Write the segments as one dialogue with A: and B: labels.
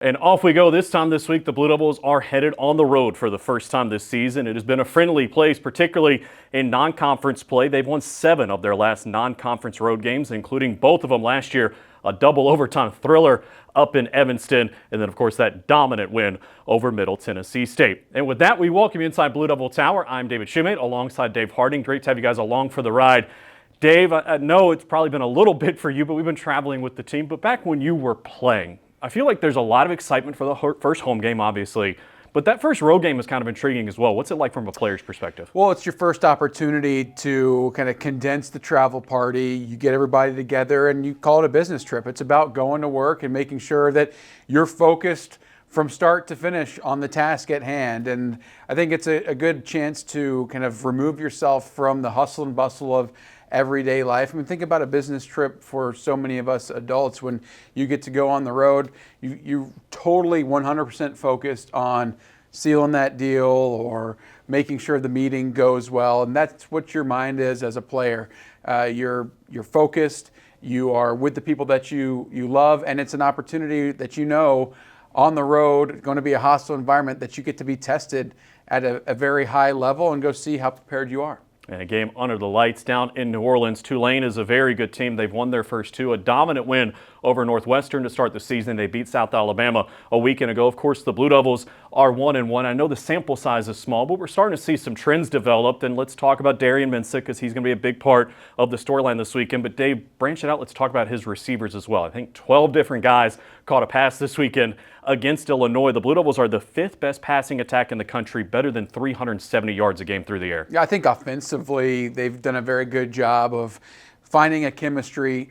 A: And off we go. This time this week, the Blue Devils are headed on the road for the first time this season. It has been a friendly place, particularly in non-conference play. They've won 7 of their last non-conference road games, including both of them last year, a double overtime thriller up in Evanston, and then, of course, that dominant win over Middle Tennessee State. And with that, we welcome you inside Blue Devil Tower. I'm David Shumate alongside Dave Harding. Great to have you guys along for the ride. Dave, I know it's probably been a little bit for you, but we've been traveling with the team. But back when you were playing, I feel like there's a lot of excitement for the first home game, obviously, but that first road game is kind of intriguing as well. What's it like from a player's perspective?
B: Well, it's your first opportunity to kind of condense the travel party. You get everybody together and you call it a business trip. It's about going to work and making sure that you're focused from start to finish on the task at hand. And I think it's a good chance to kind of remove yourself from the hustle and bustle of everyday life. I mean, think about a business trip for so many of us adults. When you get to go on the road, you totally 100% focused on sealing that deal or making sure the meeting goes well. And that's what your mind is as a player. You're focused, you are with the people that you love, and it's an opportunity that on the road, going to be a hostile environment that you get to be tested at a very high level and go see how prepared you are.
A: And a game under the lights down in New Orleans. Tulane is a very good team. They've won their first 2. A dominant win over Northwestern to start the season. They beat South Alabama a weekend ago. Of course, the Blue Devils are 1-1. I know the sample size is small, but we're starting to see some trends develop. And let's talk about Darian Mensah because he's going to be a big part of the storyline this weekend. But Dave, branch it out. Let's talk about his receivers as well. I think 12 different guys caught a pass this weekend against Illinois. The Blue Devils are the 5th best passing attack in the country, better than 370 yards a game through the air.
B: Yeah, I think offensively they've done a very good job of finding a chemistry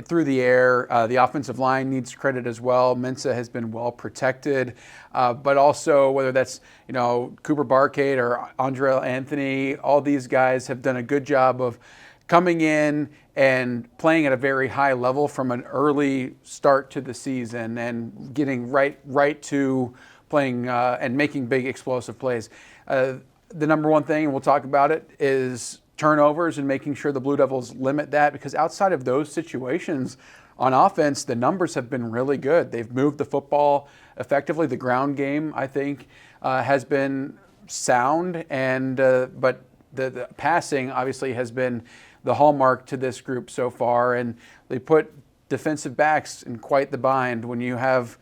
B: through the air. The offensive line needs credit as well. Mensah has been well protected, but also whether that's Cooper Barcade or Andrell Anthony, all these guys have done a good job of coming in and playing at a very high level from an early start to the season and getting right to playing and making big explosive plays. The number one thing, and we'll talk about it, is turnovers and making sure the Blue Devils limit that, because outside of those situations on offense, the numbers have been really good. They've moved the football effectively. The ground game, I think, has been sound, and but the passing obviously has been the hallmark to this group so far, and they put defensive backs in quite the bind when you have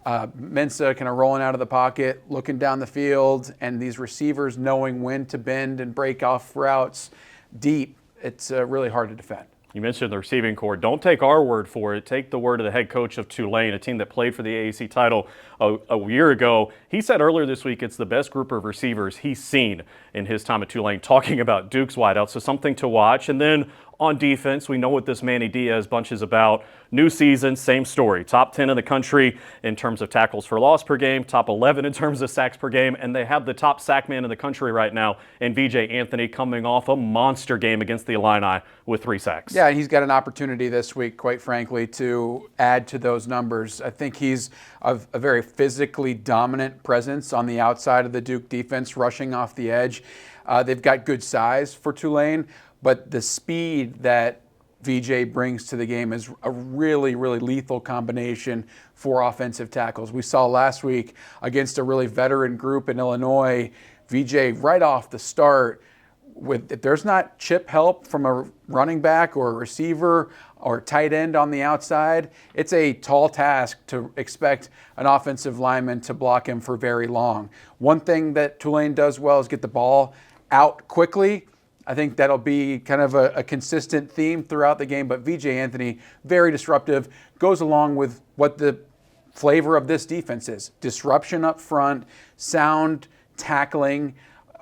B: Mensah kind of rolling out of the pocket, looking down the field, and these receivers knowing when to bend and break off routes deep. It's really hard to defend.
A: You mentioned the receiving corps. Don't take our word for it. Take the word of the head coach of Tulane, a team that played for the AAC title a year ago. He said earlier this week it's the best group of receivers he's seen in his time at Tulane, talking about Duke's wideouts, so something to watch. And then on defense, we know what this Manny Diaz bunch is about. New season, same story. Top 10 in the country in terms of tackles for loss per game, top 11 in terms of sacks per game, and they have the top sack man in the country right now in VJ Anthony, coming off a monster game against the Illini with 3 sacks.
B: Yeah, and he's got an opportunity this week, quite frankly, to add to those numbers. I think he's a very physically dominant presence on the outside of the Duke defense, rushing off the edge. They've got good size for Tulane, but the speed that VJ brings to the game is a really, really lethal combination for offensive tackles. We saw last week against a really veteran group in Illinois, VJ right off the start, if there's not chip help from a running back or a receiver or tight end on the outside, it's a tall task to expect an offensive lineman to block him for very long. One thing that Tulane does well is get the ball out quickly. I think that'll be kind of a consistent theme throughout the game, but VJ Anthony, very disruptive, goes along with what the flavor of this defense is. Disruption up front, sound tackling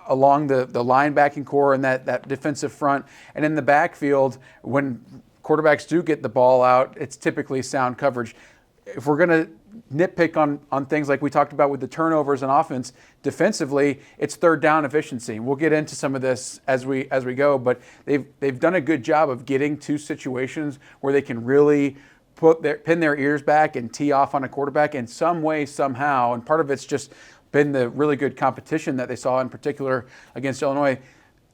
B: along the linebacking core and that defensive front. And in the backfield, when quarterbacks do get the ball out, it's typically sound coverage. If we're going to nitpick on things like we talked about with the turnovers on offense, defensively, it's third down efficiency. We'll get into some of this as we go, but they've done a good job of getting to situations where they can really pin their ears back and tee off on a quarterback in some way, somehow. And part of it's just been the really good competition that they saw, in particular against Illinois.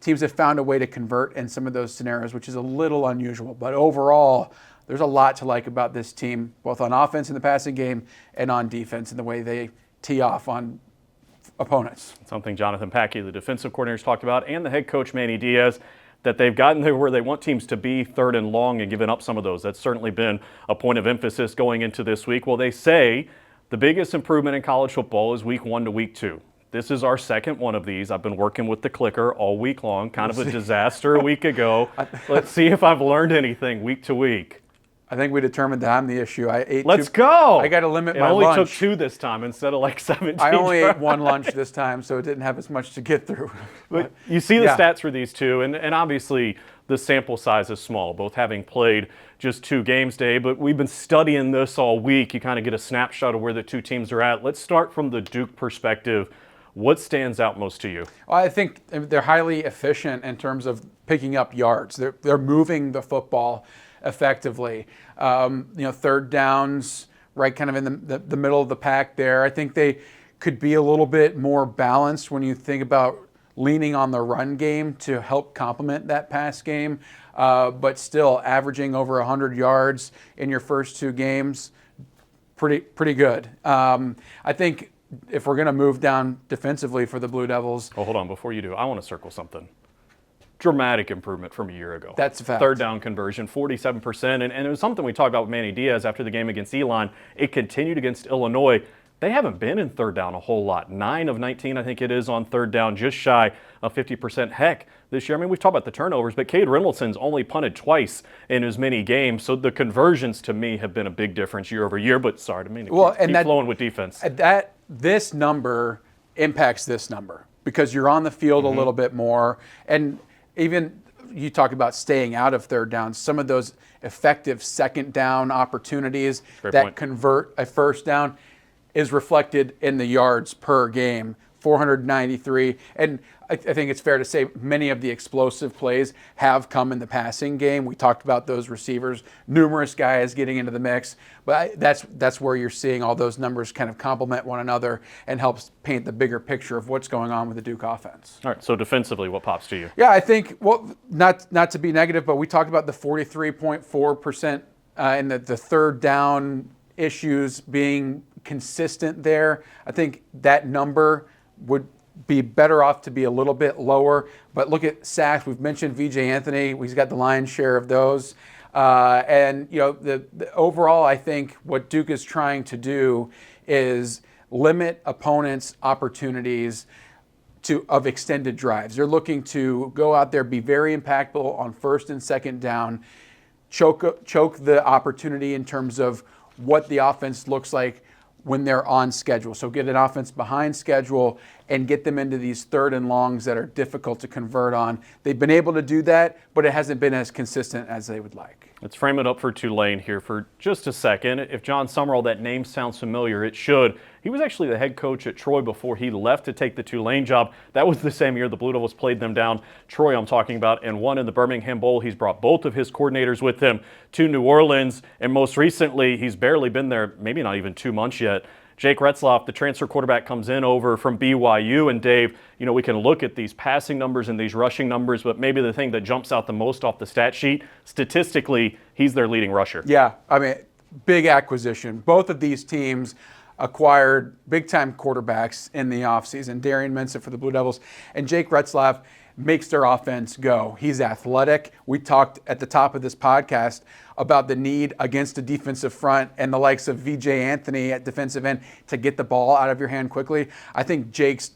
B: Teams have found a way to convert in some of those scenarios, which is a little unusual. But overall, there's a lot to like about this team, both on offense in the passing game and on defense in the way they tee off on opponents.
A: Something Jonathan Packey, the defensive coordinator, talked about, and the head coach Manny Diaz, that they've gotten there where they want teams to be third and long and giving up some of those. That's certainly been a point of emphasis going into this week. Well, they say the biggest improvement in college football is week 1 to week 2. This is our second one of these. I've been working with the clicker all week long, kind of a disaster a week ago. Let's see if I've learned anything week to week.
B: I think we determined that I'm the issue.
A: Let's go.
B: I got to limit my lunch.
A: It only took 2 this time instead of like 17.
B: I only ate 1 lunch this time, so it didn't have as much to get through.
A: But you see the stats for these two, and obviously the sample size is small, both having played just 2 games today. But we've been studying this all week. You kind of get a snapshot of where the two teams are at. Let's start from the Duke perspective. What stands out most to you?
B: Well, I think they're highly efficient in terms of picking up yards. They're moving the football effectively. Third downs, right, kind of in the middle of the pack there. I think they could be a little bit more balanced when you think about leaning on the run game to help complement that pass game, but still averaging over 100 yards in your first 2 games, pretty good. I think if we're going to move down defensively for the Blue Devils.
A: Oh, hold on. Before you do, I want to circle something. Dramatic improvement from a year ago.
B: That's a fact.
A: Third down conversion, 47%. And it was something we talked about with Manny Diaz after the game against Elon. It continued against Illinois. They haven't been in third down a whole lot. 9 of 19, I think it is, on third down, just shy of 50%. Heck, this year, I mean, we've talked about the turnovers, but Cade Reynoldson's only punted twice in as many games. So the conversions, to me, have been a big difference year over year. But sorry to mean to keep flowing with defense.
B: This number impacts this number because you're on the field a little bit more. And even you talk about staying out of third down, some of those effective second down opportunities convert a first down is reflected in the yards per game, 493. And I think it's fair to say many of the explosive plays have come in the passing game. We talked about those receivers, numerous guys getting into the mix, but that's where you're seeing all those numbers kind of complement one another and helps paint the bigger picture of what's going on with the Duke offense.
A: All right, so defensively, what pops to you?
B: Yeah, I think, well, not to be negative, but we talked about the 43.4% and the third down issues being consistent there. I think that number would be better off to be a little bit lower. But look at sacks. We've mentioned VJ Anthony. He's got the lion's share of those. And the overall, I think what Duke is trying to do is limit opponents' opportunities of extended drives. They're looking to go out there, be very impactful on first and second down, choke the opportunity in terms of what the offense looks like when they're on schedule. So get an offense behind schedule and get them into these third and longs that are difficult to convert on. They've been able to do that, but it hasn't been as consistent as they would like.
A: Let's frame it up for Tulane here for just a second. If John Summerall, that name sounds familiar, it should. He was actually the head coach at Troy before he left to take the Tulane job. That was the same year the Blue Devils played them down. Troy, I'm talking about, and won in the Birmingham Bowl. He's brought both of his coordinators with him to New Orleans, and most recently, he's barely been there, maybe not even 2 months yet. Jake Retzloff, the transfer quarterback, comes in over from BYU. And Dave, we can look at these passing numbers and these rushing numbers, but maybe the thing that jumps out the most off the stat sheet, statistically, he's their leading rusher.
B: Yeah, I mean, big acquisition. Both of these teams acquired big-time quarterbacks in the offseason. Darian Mensah for the Blue Devils and Jake Retzloff makes their offense go. He's athletic. We talked at the top of this podcast about the need against a defensive front and the likes of VJ Anthony at defensive end to get the ball out of your hand quickly. I think Jake's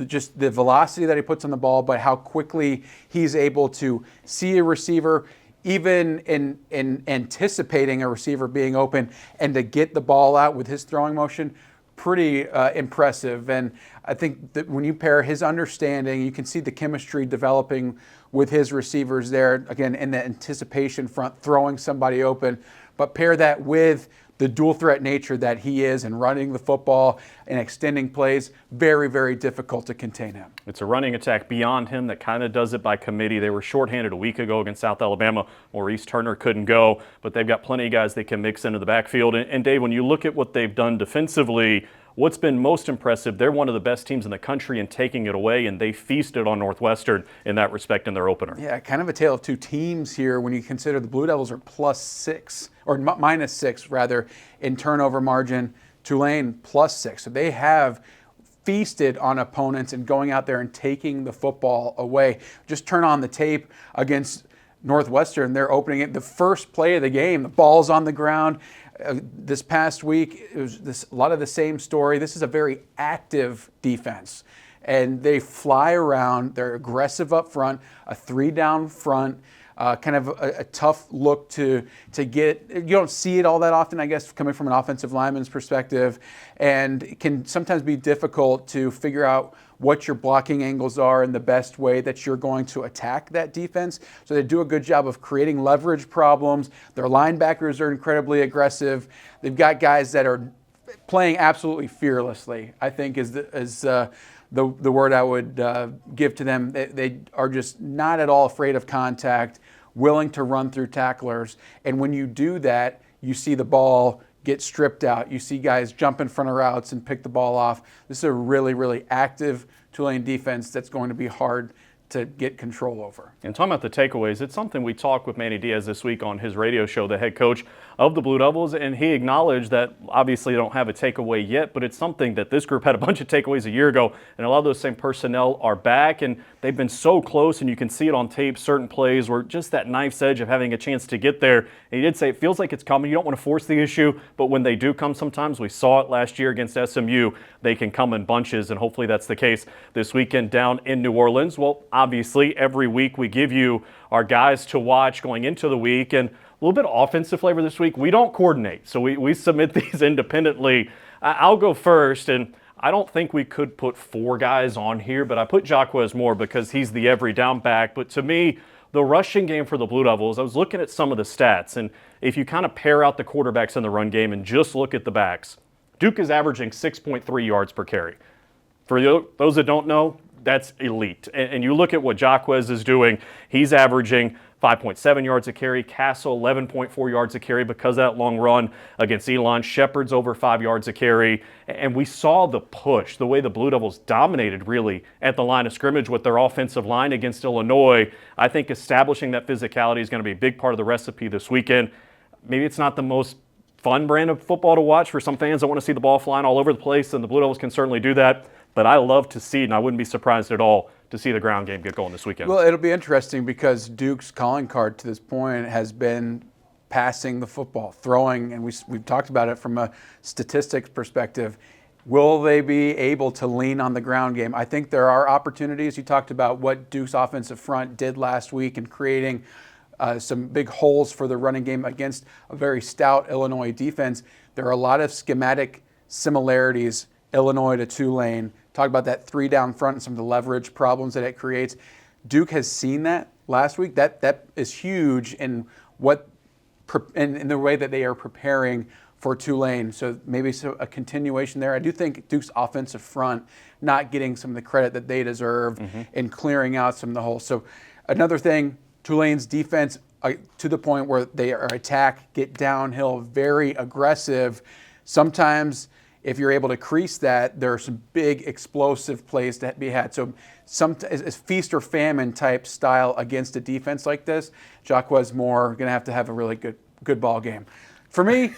B: just the velocity that he puts on the ball, but how quickly he's able to see a receiver, even in anticipating a receiver being open, and to get the ball out with his throwing motion, pretty impressive. And I think that when you pair his understanding, you can see the chemistry developing with his receivers there, again, in the anticipation front, throwing somebody open, but pair that with the dual threat nature that he is in running the football and extending plays, very, very difficult to contain him.
A: It's a running attack beyond him that kind of does it by committee. They were shorthanded a week ago against South Alabama. Maurice Turner couldn't go, but they've got plenty of guys they can mix into the backfield. And Dave, when you look at what they've done defensively, what's been most impressive, they're one of the best teams in the country in taking it away, and they feasted on Northwestern in that respect in their opener.
B: Yeah, kind of a tale of two teams here when you consider the Blue Devils are +6, or -6 rather, in turnover margin. Tulane +6. So they have feasted on opponents and going out there and taking the football away. Just turn on the tape against Northwestern. They're opening it. The first play of the game, the ball's on the ground. This past week, it was a lot of the same story. This is a very active defense, and they fly around. They're aggressive up front, a 3-down front. Kind of a tough look to get. You don't see it all that often, I guess, coming from an offensive lineman's perspective, and it can sometimes be difficult to figure out what your blocking angles are and the best way that you're going to attack that defense. So they do a good job of creating leverage problems. Their linebackers are incredibly aggressive. They've got guys that are playing absolutely fearlessly, I think is the word I would give to them. They are just not at all afraid of contact, willing to run through tacklers. And when you do that, you see the ball get stripped out. You see guys jump in front of routes and pick the ball off. This is a really, really active Tulane defense that's going to be hard to get control over.
A: And talking about the takeaways, it's something we talked with Manny Diaz this week on his radio show, the head coach of the Blue Devils, and he acknowledged that obviously they don't have a takeaway yet, but it's something that this group had a bunch of takeaways a year ago, and a lot of those same personnel are back, and they've been so close, and you can see it on tape, certain plays where just that knife's edge of having a chance to get there. And he did say it feels like it's coming. You don't want to force the issue, but when they do come sometimes, we saw it last year against SMU, they can come in bunches, and hopefully that's the case this weekend down in New Orleans. Well, obviously, every week we give you our guys to watch going into the week, and a little bit of offensive flavor this week. We don't coordinate, so we submit these independently. I'll go first, and I don't think we could put 4 guys on here, but I put Jaquez Moore because he's the every down back. But to me, the rushing game for the Blue Devils, I was looking at some of the stats, and if you kind of pair out the quarterbacks in the run game and just look at the backs, Duke is averaging 6.3 yards per carry. For those that don't know, that's elite. And you look at what Jaquez is doing, he's averaging 5.7 yards a carry, Castle 11.4 yards a carry because of that long run against Elon. Shepard's over 5 yards a carry. And we saw the push, the way the Blue Devils dominated really at the line of scrimmage with their offensive line against Illinois. I think establishing that physicality is going to be a big part of the recipe this weekend. Maybe it's not the most fun brand of football to watch for some fans that want to see the ball flying all over the place, and the Blue Devils can certainly do that. But I love to see it, and I wouldn't be surprised at all to see the ground game get going this weekend.
B: Well, it'll be interesting because Duke's calling card to this point has been passing the football, throwing, and we've talked about it from a statistics perspective. Will they be able to lean on the ground game? I think there are opportunities. You talked about what Duke's offensive front did last week in creating some big holes for the running game against a very stout Illinois defense. There are a lot of schematic similarities, Illinois to Tulane. Talk about that 3-down front and some of the leverage problems that it creates. Duke has seen that last week. That is huge in in the way that they are preparing for Tulane. So maybe a continuation there. I do think Duke's offensive front not getting some of the credit that they deserve in clearing out some of the holes. So another thing, Tulane's defense to the point where they are attack, get downhill, very aggressive. Sometimes if you're able to crease that, there are some big explosive plays to be had. So it's feast or famine type style against a defense like this. Jaquez Moore going to have a really good ball game. For me,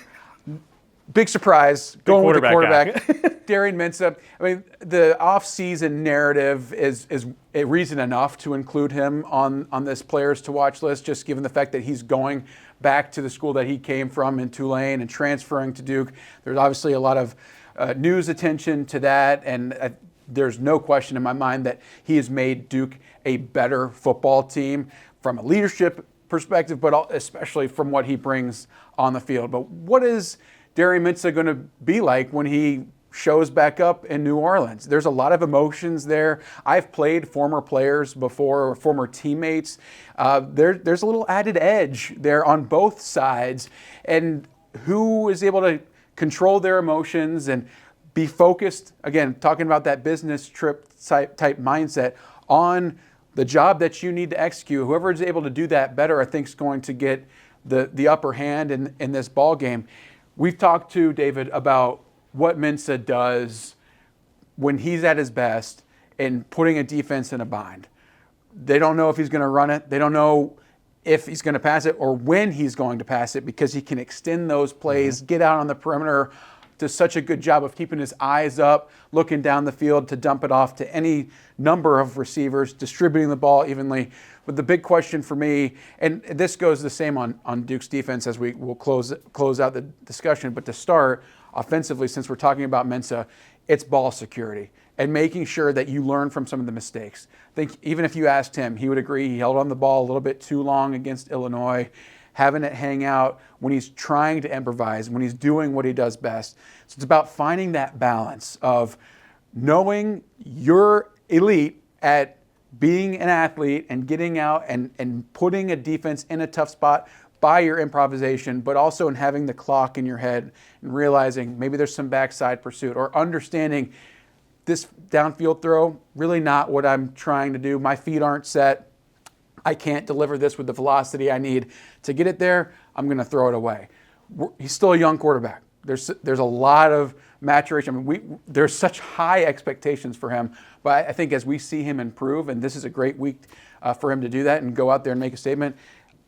B: big surprise going with the quarterback. Darian Mensah. I mean, the offseason narrative is a reason enough to include him on this players to watch list, just given the fact that he's going back to the school that he came from in Tulane and transferring to Duke. There's obviously a lot of news attention to that, and there's no question in my mind that he has made Duke a better football team from a leadership perspective, but especially from what he brings on the field. But what is Darian Mensah going to be like when he shows back up in New Orleans? There's a lot of emotions there. I've played former players before, or former teammates. There's a little added edge there on both sides. And who is able to control their emotions and be focused, again, talking about that business trip type mindset, on the job that you need to execute. Whoever is able to do that better, I think, is going to get the upper hand in this ball game. We've talked to David about what Mensa does when he's at his best and putting a defense in a bind. They don't know if he's going to run it. They don't know if he's going to pass it or when he's going to pass it, because he can extend those plays, get out on the perimeter, does such a good job of keeping his eyes up, looking down the field to dump it off to any number of receivers, distributing the ball evenly. But the big question for me, and this goes the same on Duke's defense as we will close out the discussion, but to start offensively, since we're talking about Mensa, it's ball security and making sure that you learn from some of the mistakes. I think even if you asked him, he would agree he held on the ball a little bit too long against Illinois, having it hang out when he's trying to improvise, when he's doing what he does best. So it's about finding that balance of knowing you're elite at being an athlete and getting out and putting a defense in a tough spot by your improvisation, but also in having the clock in your head and realizing maybe there's some backside pursuit, or understanding this downfield throw, really not what I'm trying to do. My feet aren't set. I can't deliver this with the velocity I need to get it there. I'm going to throw it away. He's still a young quarterback. There's a lot of maturation. I mean, there's such high expectations for him. But I think as we see him improve, and this is a great week for him to do that and go out there and make a statement,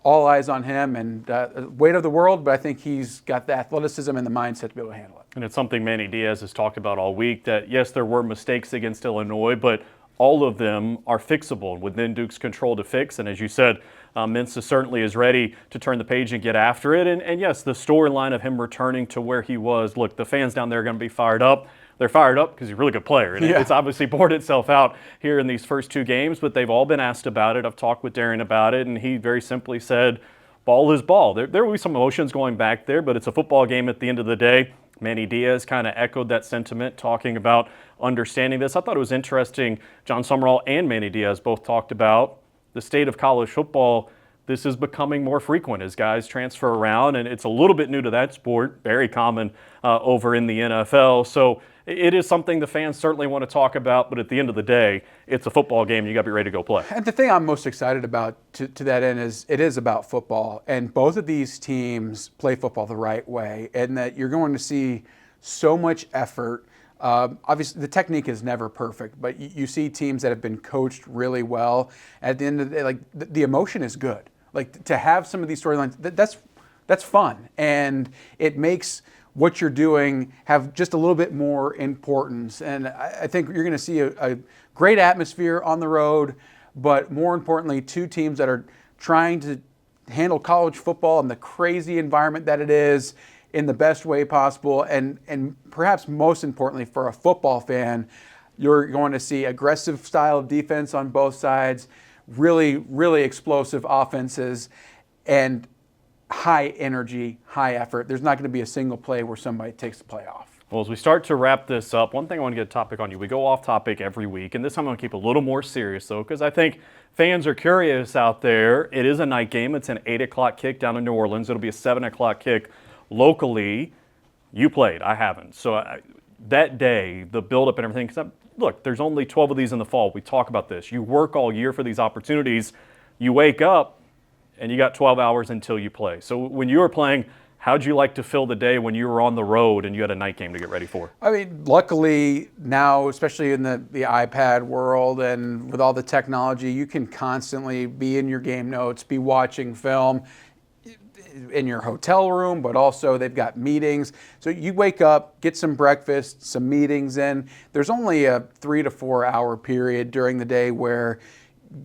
B: all eyes on him and weight of the world, but I think he's got the athleticism and the mindset to be able to handle it.
A: And it's something Manny Diaz has talked about all week, that yes, there were mistakes against Illinois, but all of them are fixable within Duke's control to fix. And as you said, Mensa certainly is ready to turn the page and get after it. And yes, the storyline of him returning to where he was, look, the fans down there are going to be fired up. They're fired up because he's a really good player. And it's obviously borne itself out here in these first two games, but they've all been asked about it. I've talked with Darian about it, and he very simply said, ball is ball. There will be some emotions going back there, but it's a football game at the end of the day. Manny Diaz kind of echoed that sentiment, talking about understanding this. I thought it was interesting. John Summerall and Manny Diaz both talked about the state of college football. This is becoming more frequent as guys transfer around, and it's a little bit new to that sport, very common over in the NFL. So it is something the fans certainly want to talk about, but at the end of the day, it's a football game. You got to be ready to go play.
B: And the thing I'm most excited about to that end is it is about football, and both of these teams play football the right way, and that you're going to see so much effort. Obviously, the technique is never perfect, but you see teams that have been coached really well. At the end of the day, like the emotion is good. Like to have some of these storylines, that's fun, and it makes what you're doing have just a little bit more importance. And I think you're going to see a great atmosphere on the road, but more importantly, two teams that are trying to handle college football in the crazy environment that it is in the best way possible. And perhaps most importantly for a football fan, you're going to see aggressive style of defense on both sides, really, really explosive offenses, and high energy, high effort. There's not going to be a single play where somebody takes the play off.
A: Well, as we start to wrap this up, one thing I want to get a topic on you. We go off topic every week, and this time I'm going to keep a little more serious, though, because I think fans are curious out there. It is a night game. It's an 8 o'clock kick down in New Orleans. It'll be a 7 o'clock kick locally. You played. I haven't. So that day, the buildup and everything, because look, there's only 12 of these in the fall. We talk about this. You work all year for these opportunities. You wake up, and you got 12 hours until you play. So when you were playing, how'd you like to fill the day when you were on the road and you had a night game to get ready for?
B: I mean, luckily now, especially in the iPad world and with all the technology, you can constantly be in your game notes, be watching film in your hotel room, but also they've got meetings. So you wake up, get some breakfast, some meetings in. There's only a 3 to 4 hour period during the day where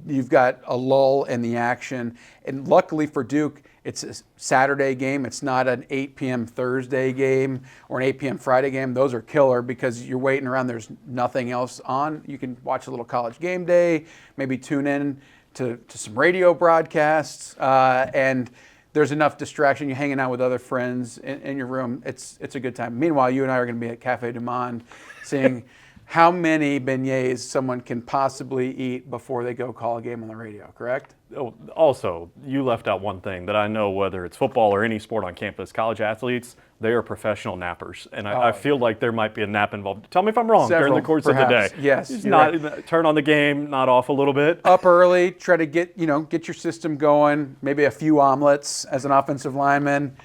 B: you've got a lull in the action. And luckily for Duke, it's a Saturday game. It's not an 8 p.m. Thursday game or an 8 p.m. Friday game. Those are killer because you're waiting around. There's nothing else on. You can watch a little College Game Day, maybe tune in to some radio broadcasts, and there's enough distraction. You're hanging out with other friends in your room. It's a good time. Meanwhile, you and I are going to be at Cafe Du Monde seeing how many beignets someone can possibly eat before they go call a game on the radio, correct?
A: Oh, also, you left out one thing that I know, whether it's football or any sport on campus, college athletes, they are professional nappers. And I feel like there might be a nap involved. Tell me if I'm wrong. During the course
B: perhaps.
A: Of the day.
B: Yes.
A: Right. Turn on the game, not off a little bit.
B: Up early, try to get your system going, maybe a few omelets as an offensive lineman,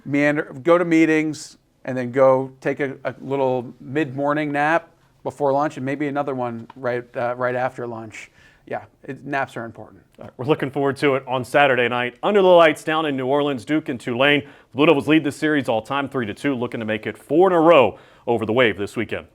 B: go to meetings, and then go take a little mid-morning nap before lunch, and maybe another one right after lunch. Yeah, naps are important.
A: We're looking forward to it on Saturday night. Under the lights down in New Orleans, Duke and Tulane. The Blue Devils lead the series all time 3-2, looking to make it 4 in a row over the Wave this weekend.